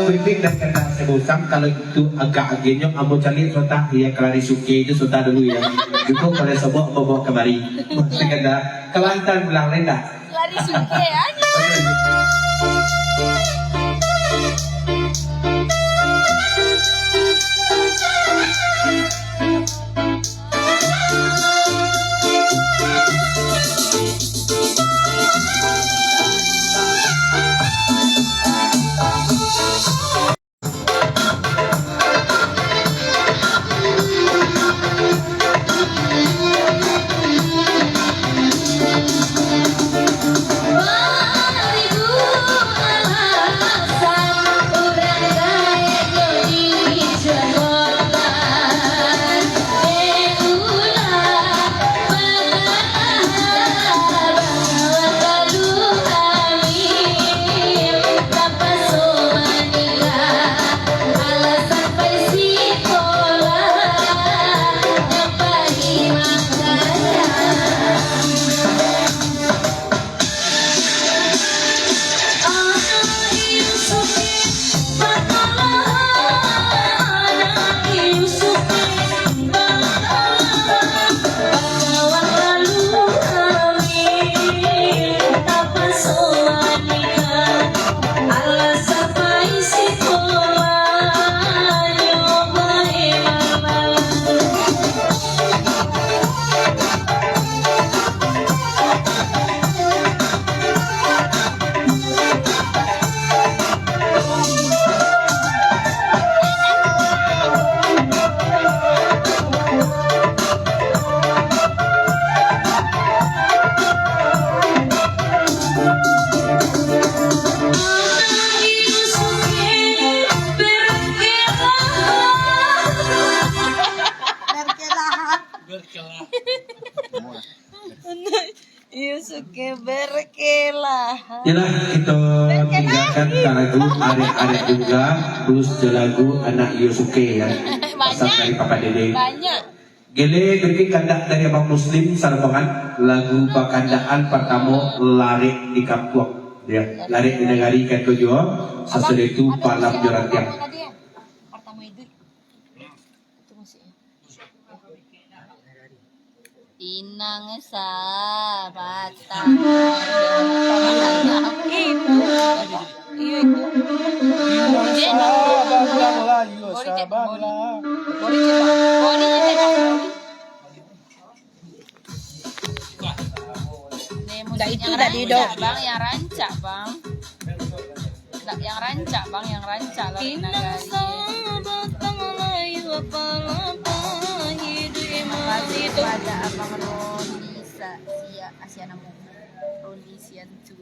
Bibig dan kena sebusang kalau itu agak genyok amo cari sota ya kelari suke itu sota dulu ya itu pada sebuah bawa kemari segala Kelantan pulang lain dah kelari suke aja. Ribu Yalah kita tinggalkan ke lagu Arek-Arek juga plus ke lagu Anak Yosuke ya. Pasal dari Papa Dede. Banyak. Gile gede kandak dari Abang Muslim sarbangan lagu pakandaan pertama Lari di Kampung. Ya, Lari di negari kan tujuh. Sesudah itu Palam Joran Tiang. Pertama itu musiknya. Inang sabata. Iya itu. Itu tadi dong. Bang yang rancak bang. Yang rancak bang, yang rancak lah. Masih itu ada abang Roni Asiana Roni Sian 2.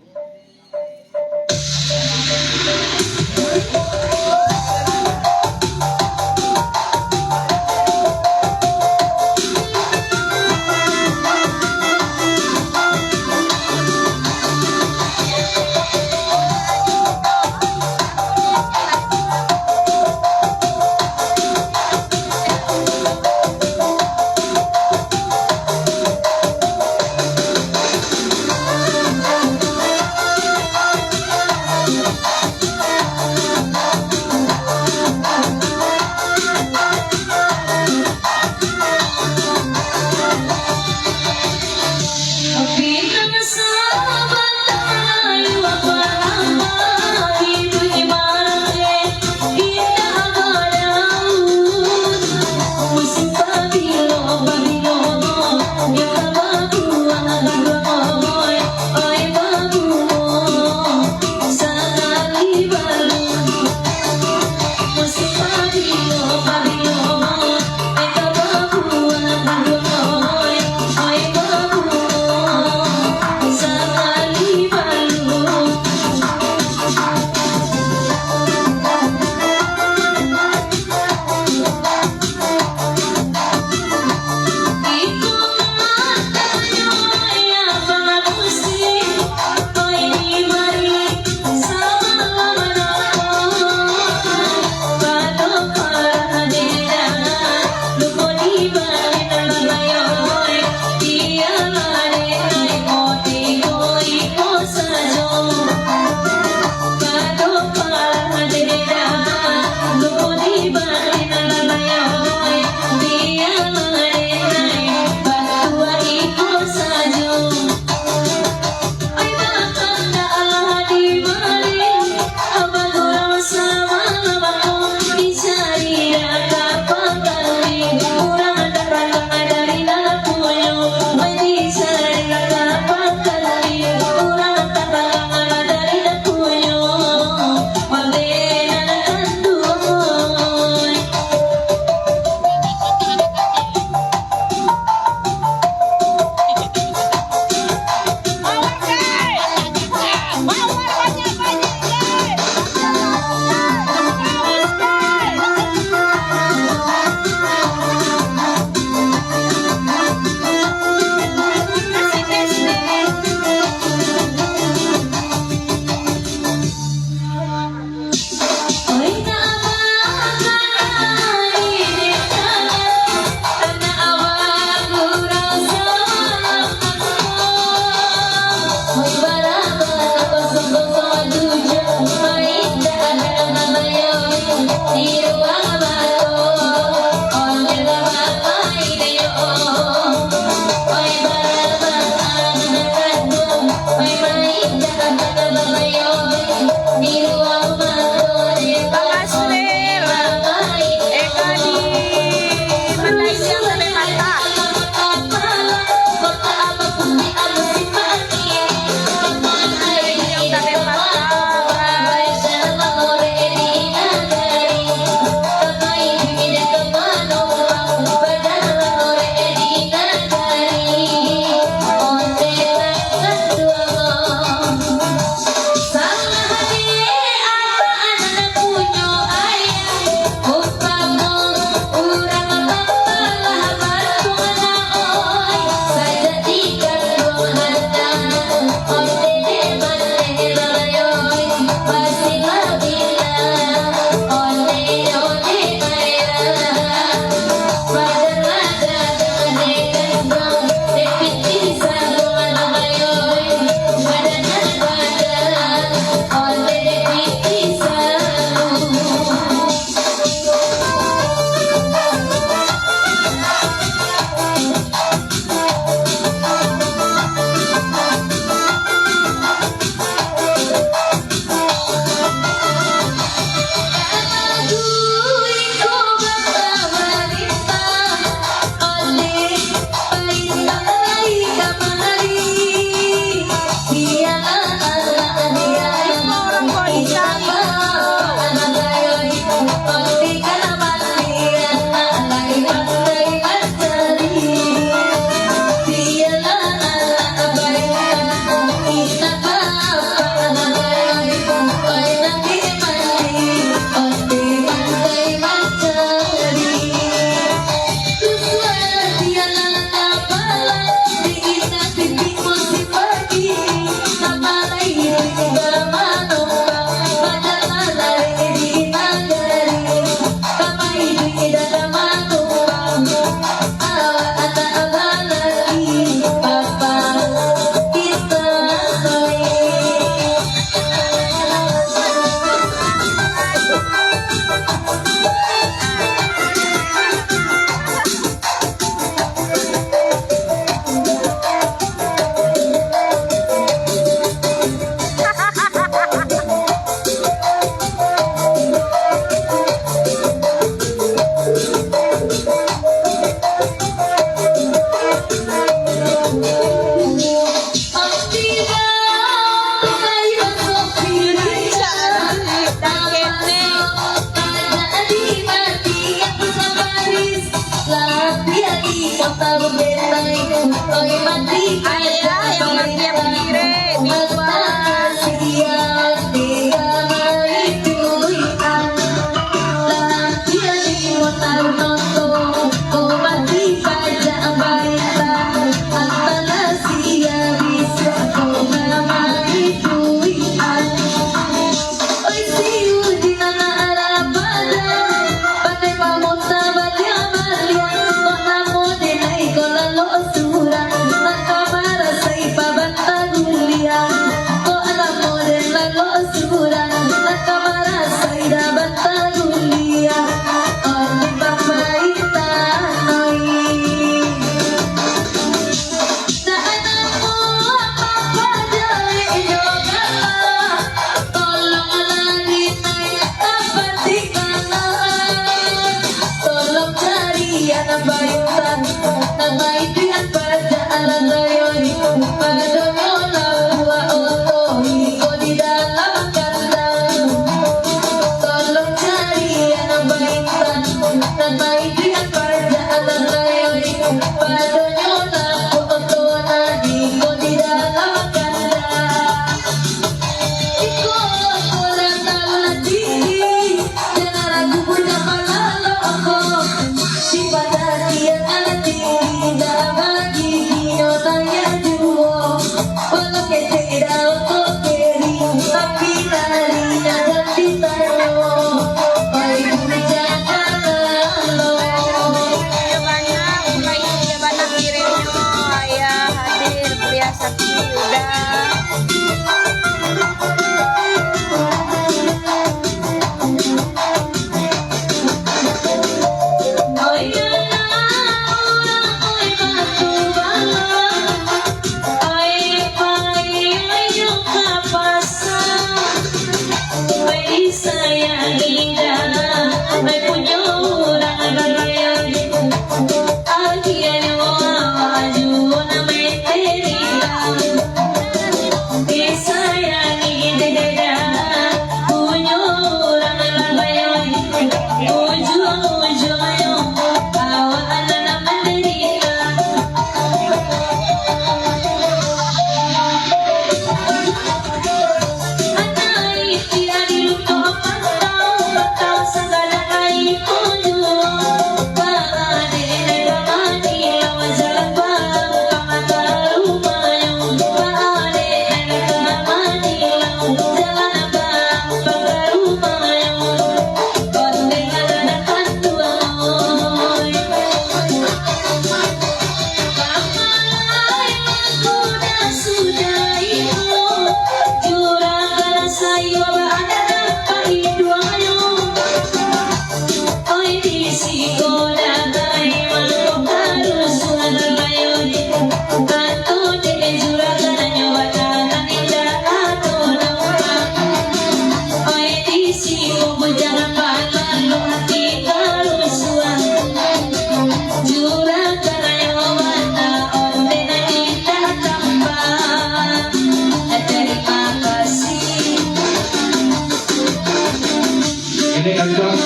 Ini kan Jos,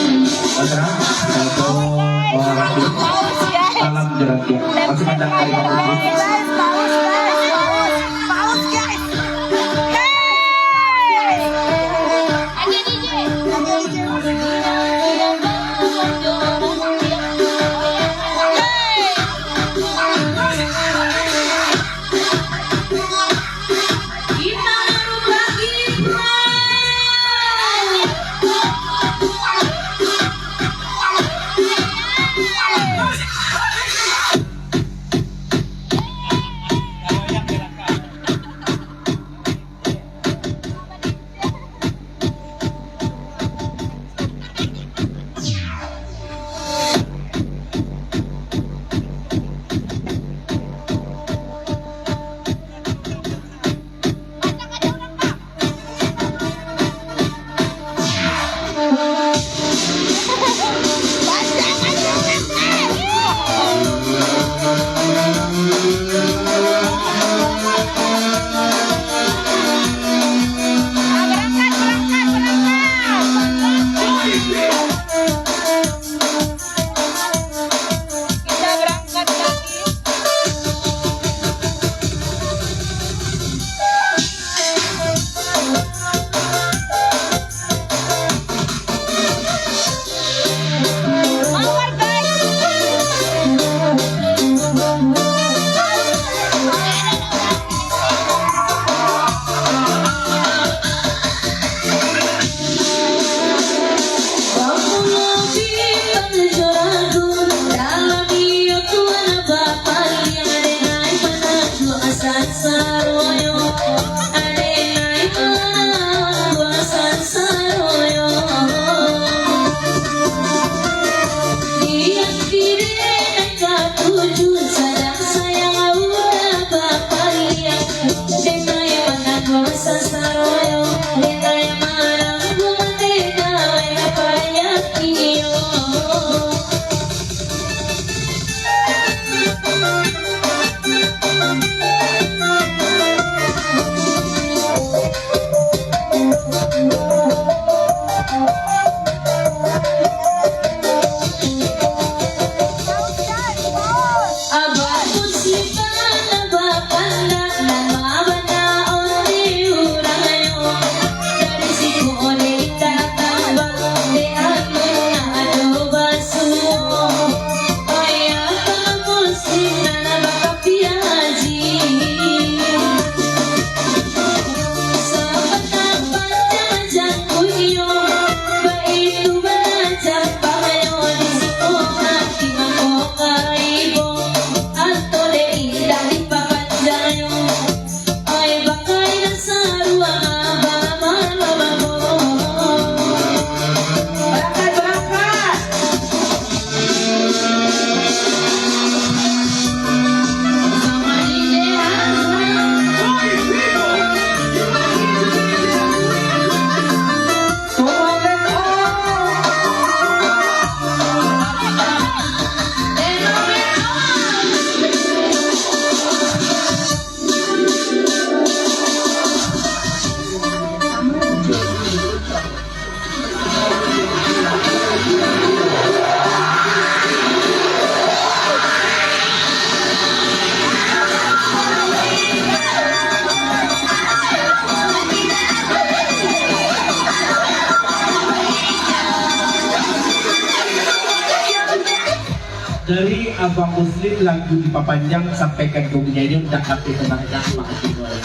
Osra, atau orang salam jalan dia. Masih pandang kali abang muslim lagu dipapanjang sampai ke dunia ini udah tapi tenangnya makin boleh.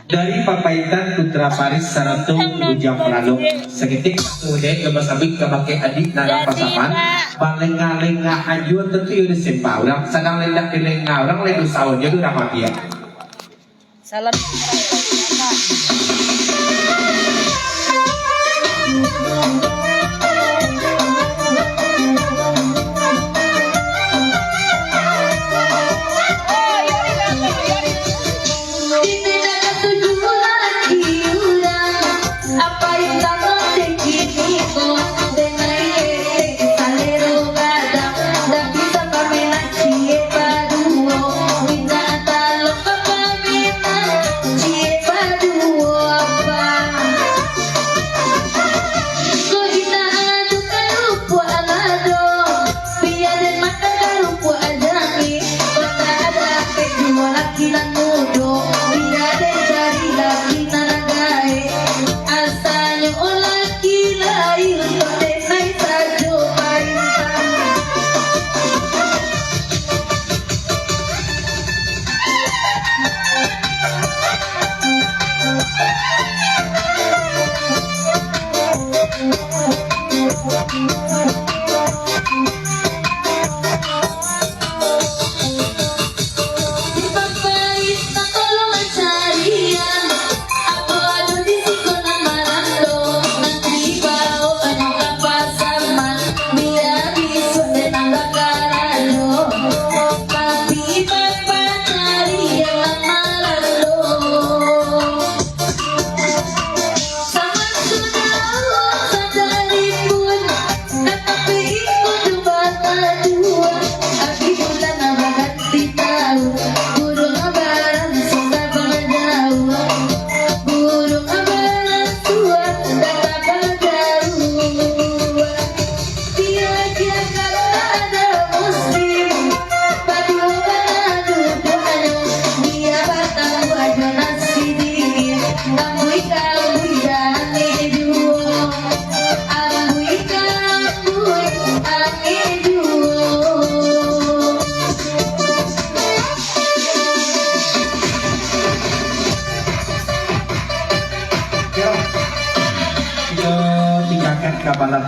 Dari papaitan Putra Paris Saratu Ujang Pelaluk seketik sudah ke Masabik ke pakai adik dalam pasaman balenga-lenga ajuan tentu udah simpah orang sedang lendak di lenga orang lain usaha jadi udah mati ya Salam. Cie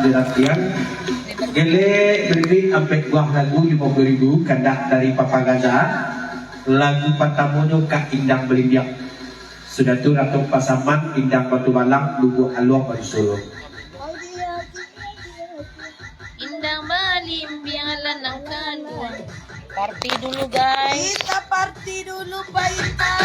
diratian. Gele beri sampai buah lagu 50.000 kandak dari Papa Gaza. Lagu Patamonyo Kak Indang Belimbiak. Sudah tu Ratu Pasaman Indang Batu Balang Lugu Aluang Baru Solo. Indang Belimbiak lanang kaluang. Party dulu guys. Kita party dulu Pak Ita.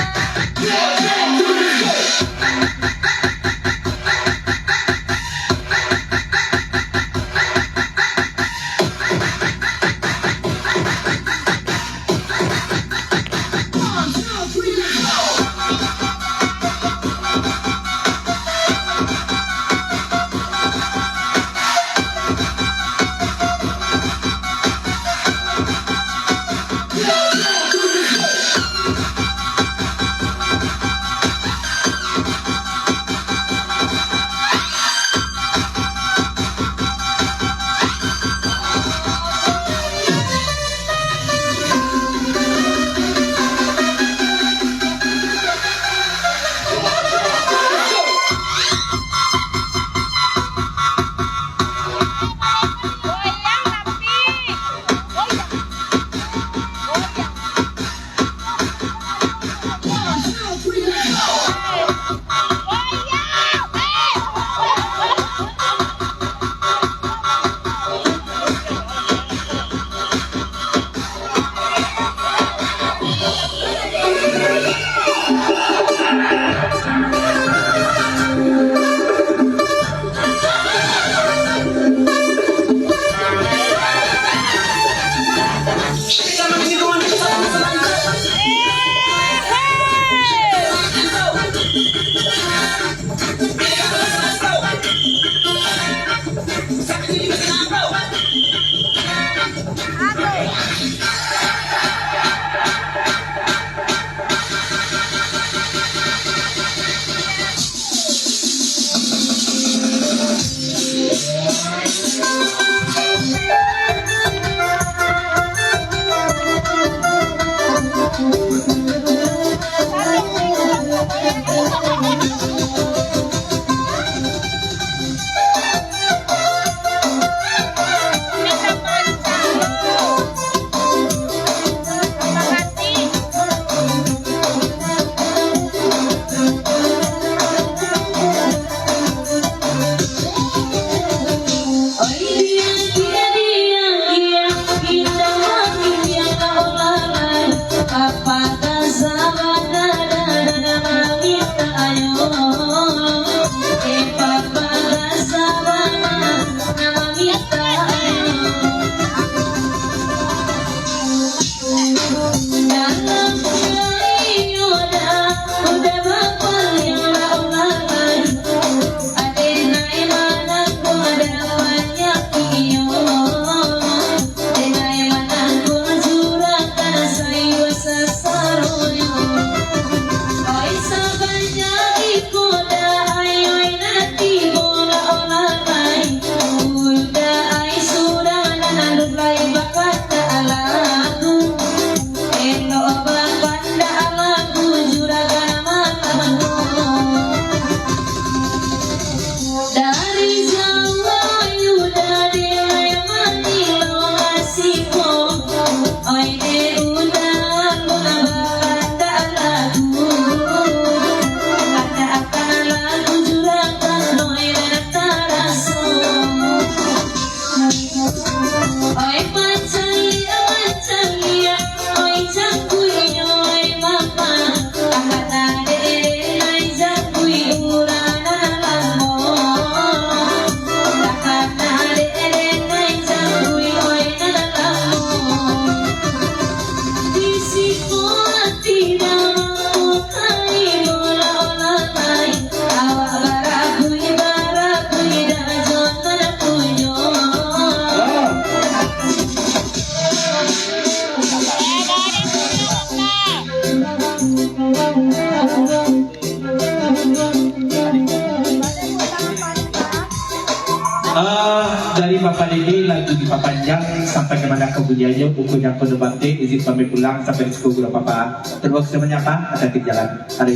Dari Bapak Dede lagu dipapanjang sampai kemana kebudiannya bukunya penuh bakti izin pamit pulang sampai di sekolah Bapak. Terus semuanya apa? Ada di jalan. Hari.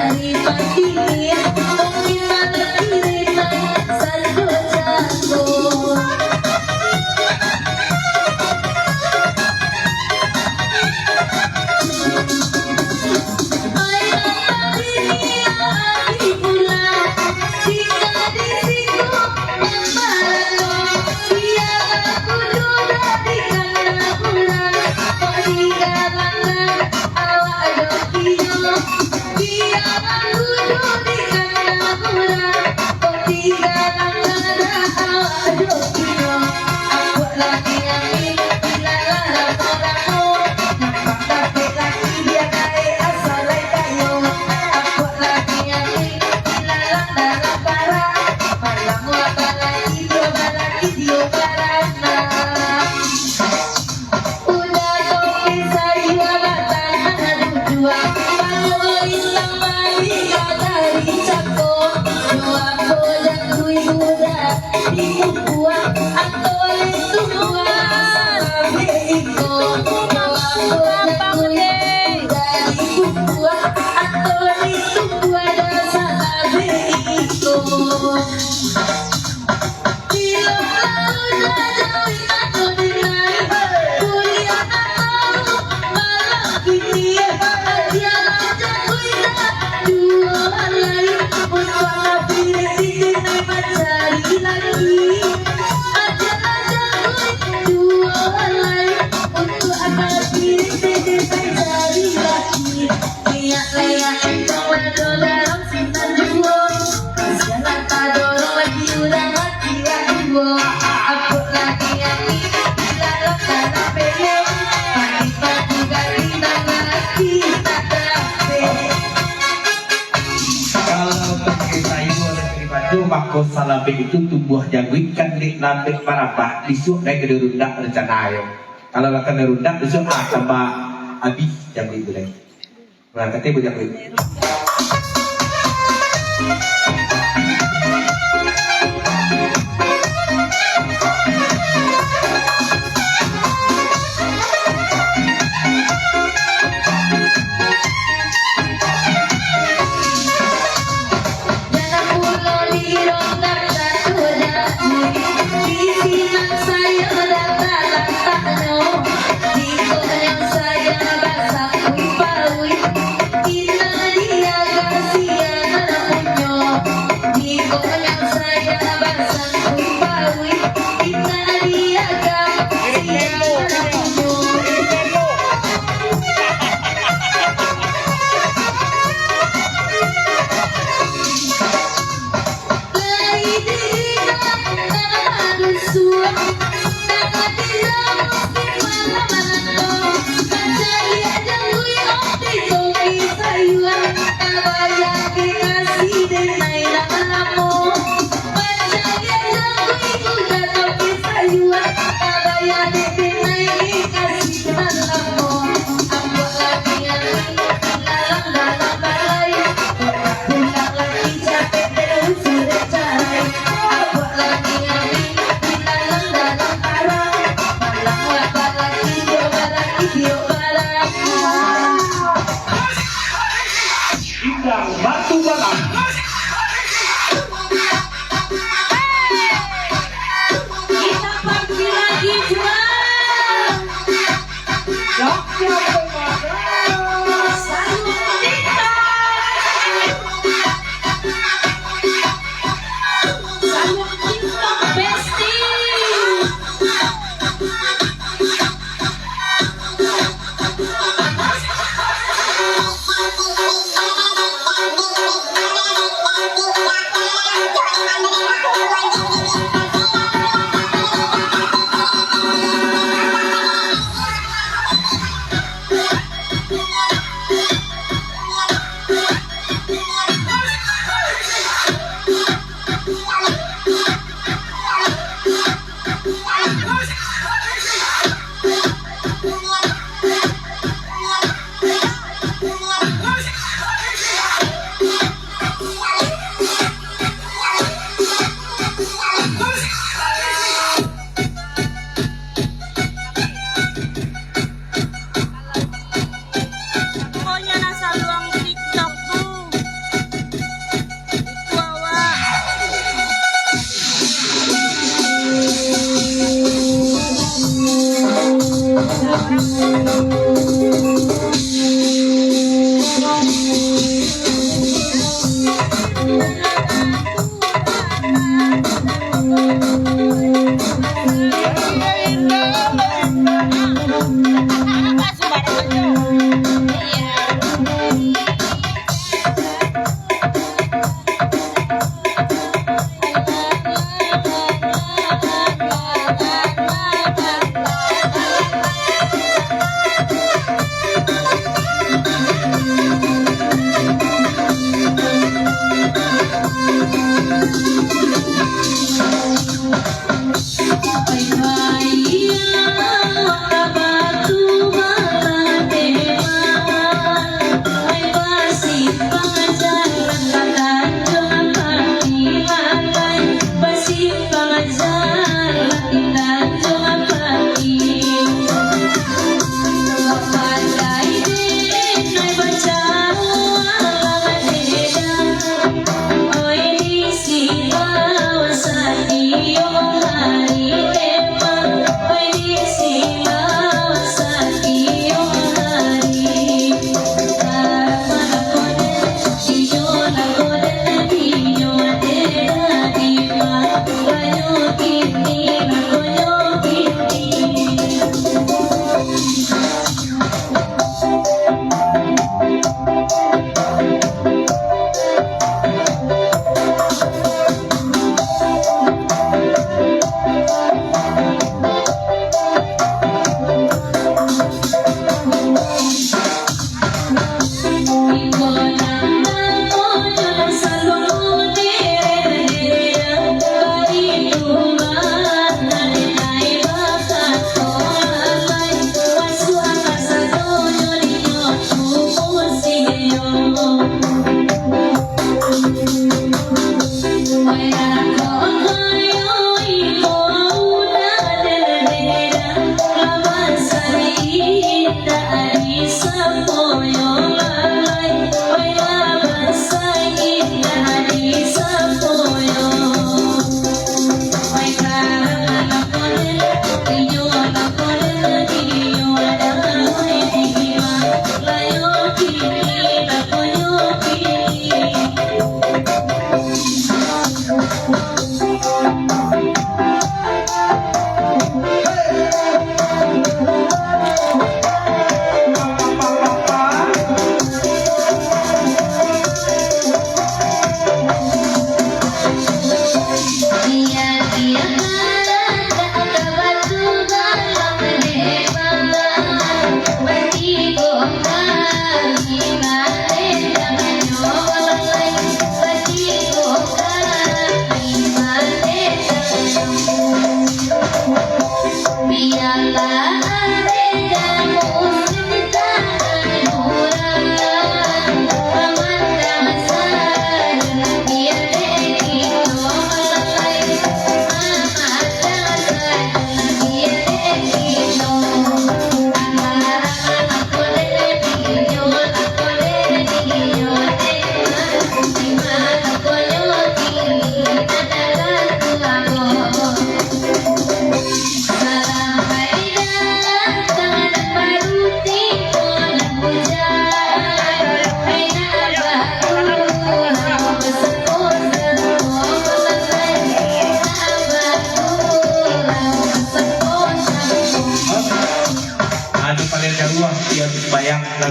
dari pagi mungkin ada kiriman saldo jago. Mako salabe itu tumbuh jangwit kan di nampik parapah disuk naik ke rundak rencana ayo. Kalau akan rundak disuk tambah habis jangwit itu lagi. Berangkatnya bu jangwit.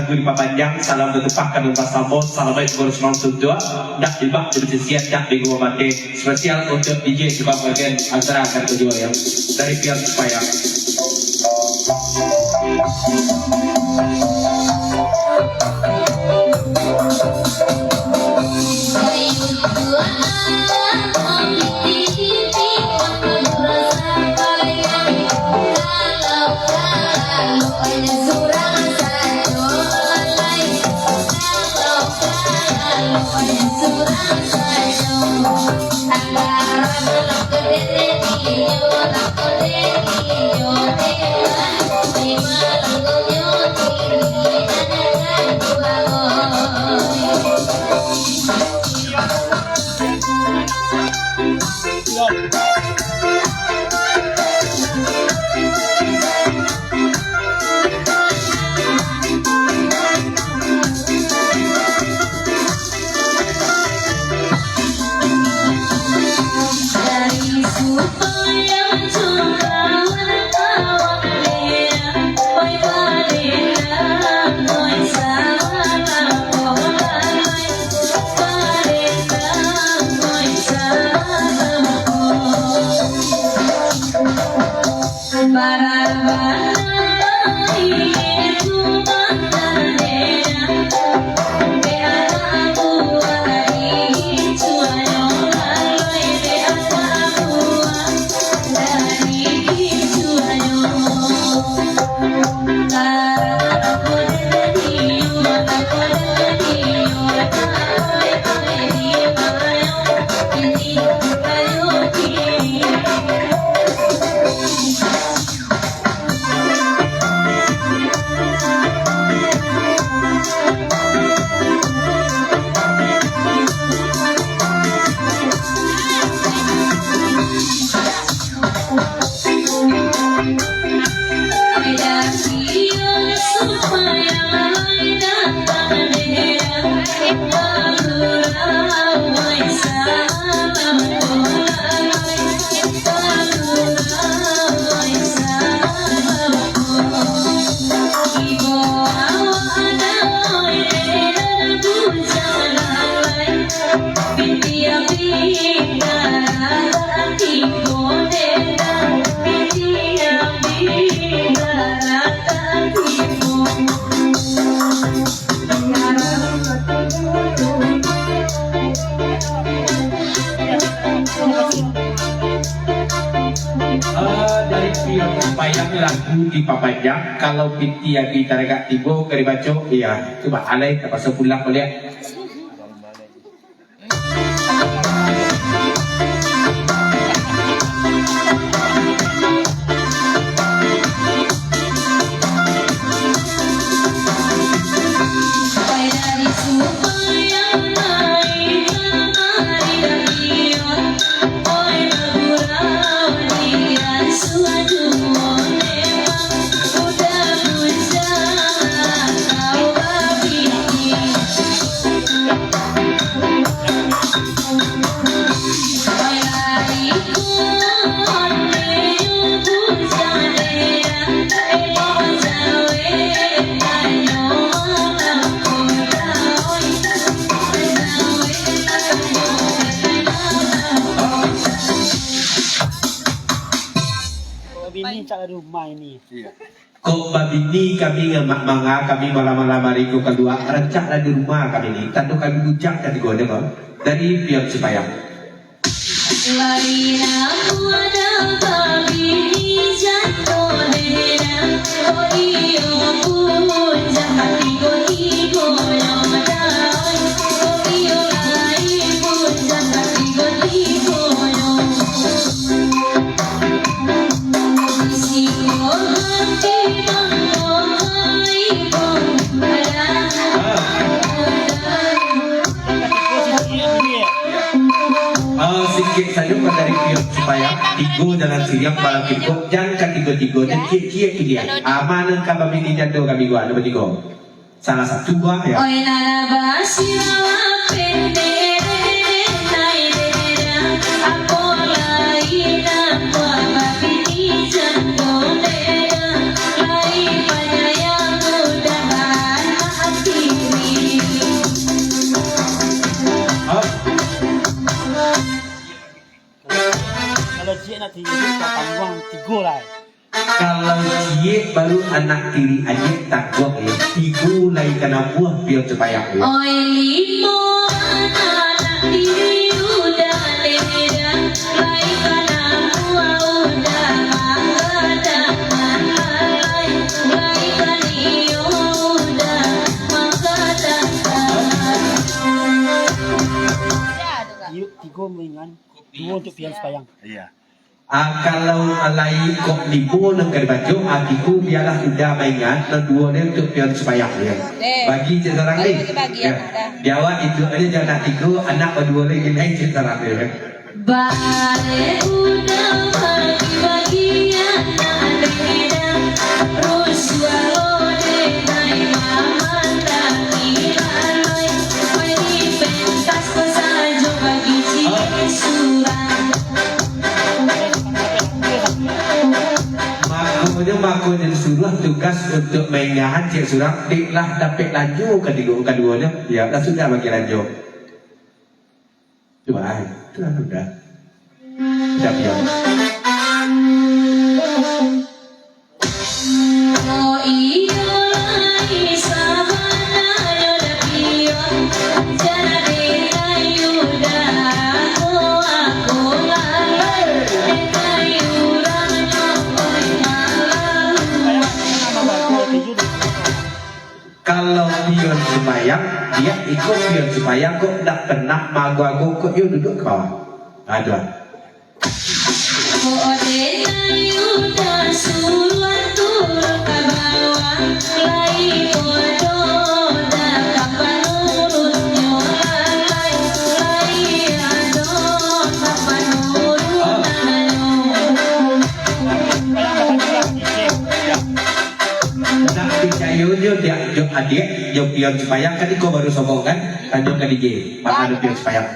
lagu di papanjang salam tetepah kami pasamo assalamualaikum warahmatullahi wabarakatuh. Dak jilbah bersiap dak minggu mati spesial untuk DJ sebab bagian acara akan berjual ya dari pihak supaya dari pihak supaya lagu di papanjang kalau binti yang di Taraga Tibo keribaco ya coba alai terpaksa pulang boleh. Ini cara rumah ini. Kok babini kami ngamak manga kami malam-malam hari ko kedua rencak di rumah kami ini tandu kami bujak dan digode bang dari pihak supaya. Sikit saja dari pihak supaya tigo dalam siriak balang tigo jangan tigo dan kie dia amanan kami ini jatuh kami gua nomor tiga salah satu gua ya. nanti buka tangguang 3 lah. Kalau cie baru anak tiri aja tak gua ya. Tigu lagi kena buah biar supaya ya. Oi limo anak diri udah leda, lai kana buah udah manggadangan lai, lai kanio udah manggadangan. Ya, tuh kak. Yuk 3 mendingan, 2 untuk pian sepayang. Iya. Kalau alai kok libu nang baju akiku biarlah udah mainan dan dua dia untuk pion supaya ya. Bagi seorang ni. Jawab itu aja jangan tiku anak berdua lagi naik seorang dia. Balik udah bagi-bagian ada Rusua lode nai mama tangi lalai Wani pentas pesajo bagi cisuran Mako dan suruh tugas untuk mengahan cik surah diklah dapat lanjut keduanya ya dah sudah bagi lanjut. Coba itu sudah biar. Oh iyo lai sabana yoda pion jadi ayuda aku lalai ayuran nyokoi malam. Kalau pion sembayang dia ikut pion sembayang kok tak pernah magu-magu kok you duduk kau ada. Oh denai udah suruhan turun ke bawah lai bodoh dah kapan urutnya lalai lai adoh kapan Nak percaya dia jok adik jok pion sembayang kan kau baru sombong kan lanjut ke DJ pak ada pion sembayang.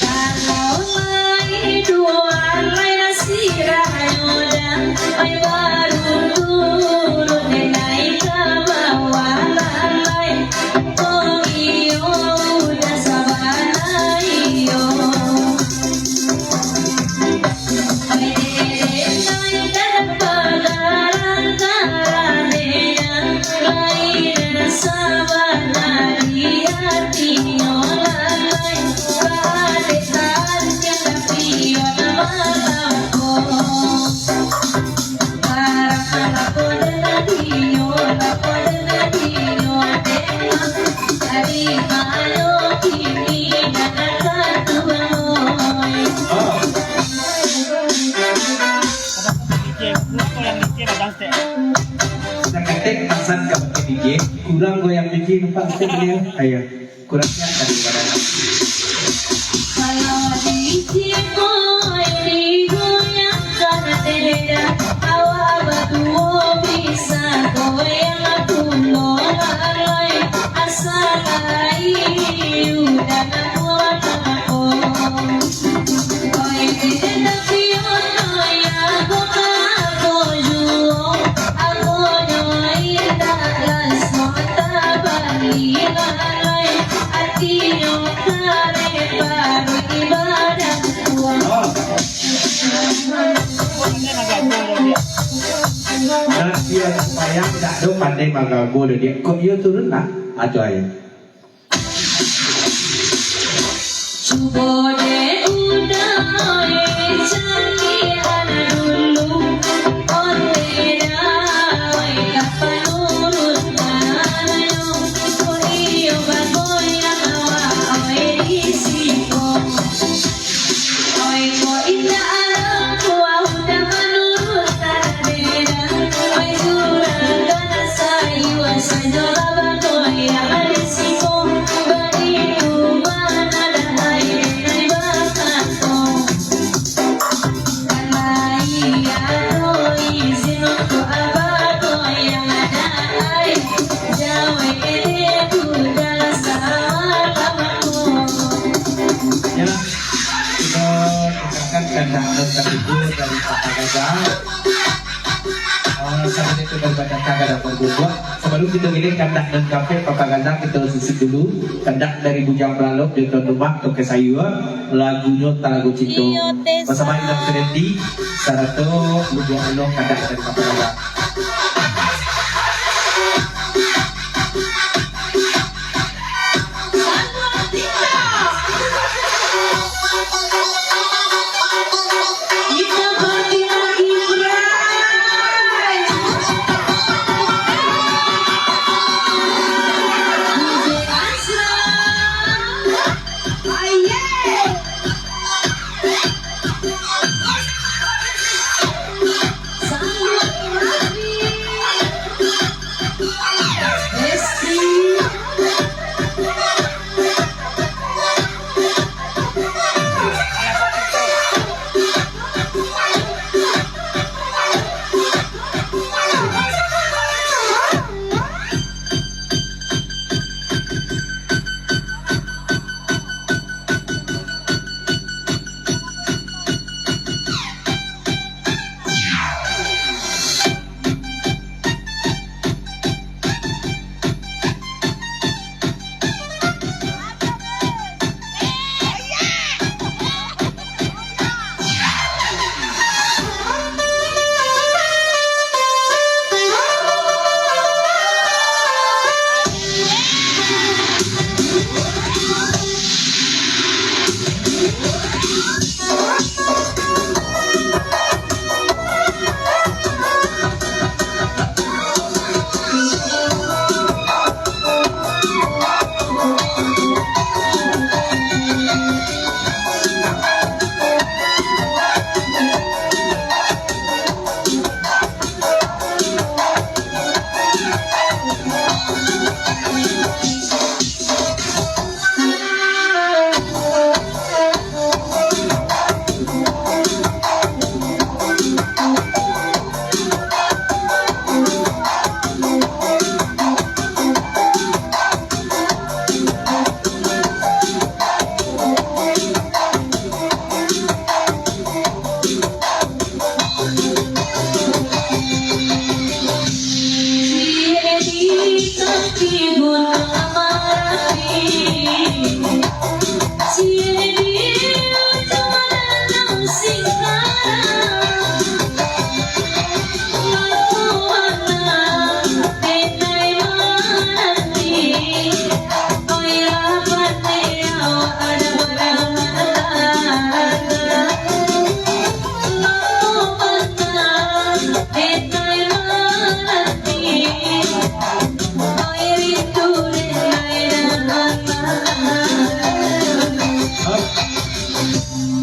Kalau lai dua lai nasi rahayodan ai baru turun naik ke bawah lalai oh iyo udah sabana iyo ai dede naik dan pagaran karanena lai dan sabana di hatinya lalai kadetan yang pion malamku para aku dengan dinyo dari mana kini dan ketuamoy Seketik pesan ke DJ kurang goyang DJ pak dia ayo kurangnya dari mana? kalau dicimoy digoyangkan deda awak berdua bisa goyang aku lalai asal ayu dan buat aku oi deda pion ya aku juo aku nyoi dalas mata bali lalai artinya kare baru ibadah Nah dia supaya tidak ada pandai magago dia kok dia turun lah ada ya. Coba deh udah canggih dulu Ondeda kapan urut manayo Ko iyo bagoy ang awa Oy risiko Oy ko inaalam ko udah menurut kadeda Oy juragan sa iwan sa jola bagoy ang risiko Bariku mana dahay ay bakat ko Ya, kita ucapkan kehendak dan ibu dari Pak Gaza. Saat itu daripada kagak dapat berbuat sebelum terus itu ini kandak dan kafe propaganda kita sisi dulu kandak dari Bujang Pelalok di rumah ke sayur lagunya lagu cinta Iyo, Tessa. bersama Indah Serendi Sarato Bujang Pelalok kandak dan propaganda. Kita pergi lagi DJ Asra Aye Sambut Rabi Lesti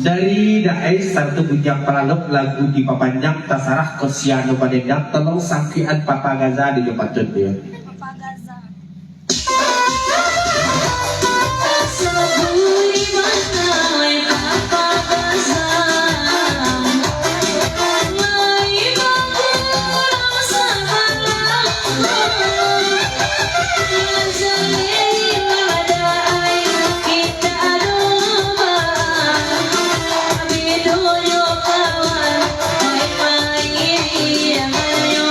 Dari Daes Sartu Bujang Pelalok lagu di papanjang tasarah Kosiano Padendang tolong sangkian Papa Gaza di Jepatun dia. Sabui manai apa kasar Lai bangkulang sabalang Jali madai kita domba Bidoyo kawan Mai mai yang ayo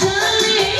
Jali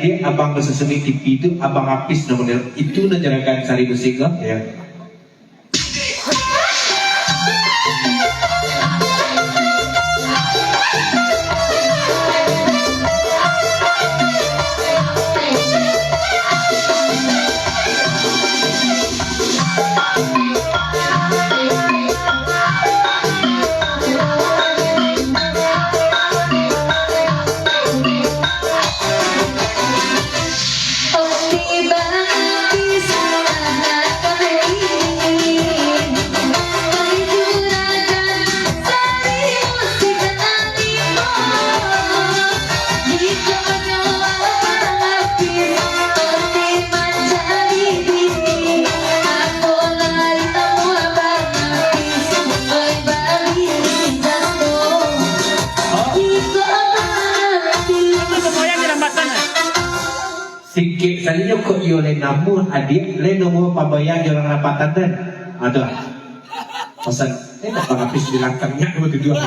dia abang bersesemi TV itu abang Apis namanya itu menjarakan cari musik ya. Sikit salinya kok yo le namun adik le nomor pabayang orang rapatan dan ada pesan nak habis bilangkannya dua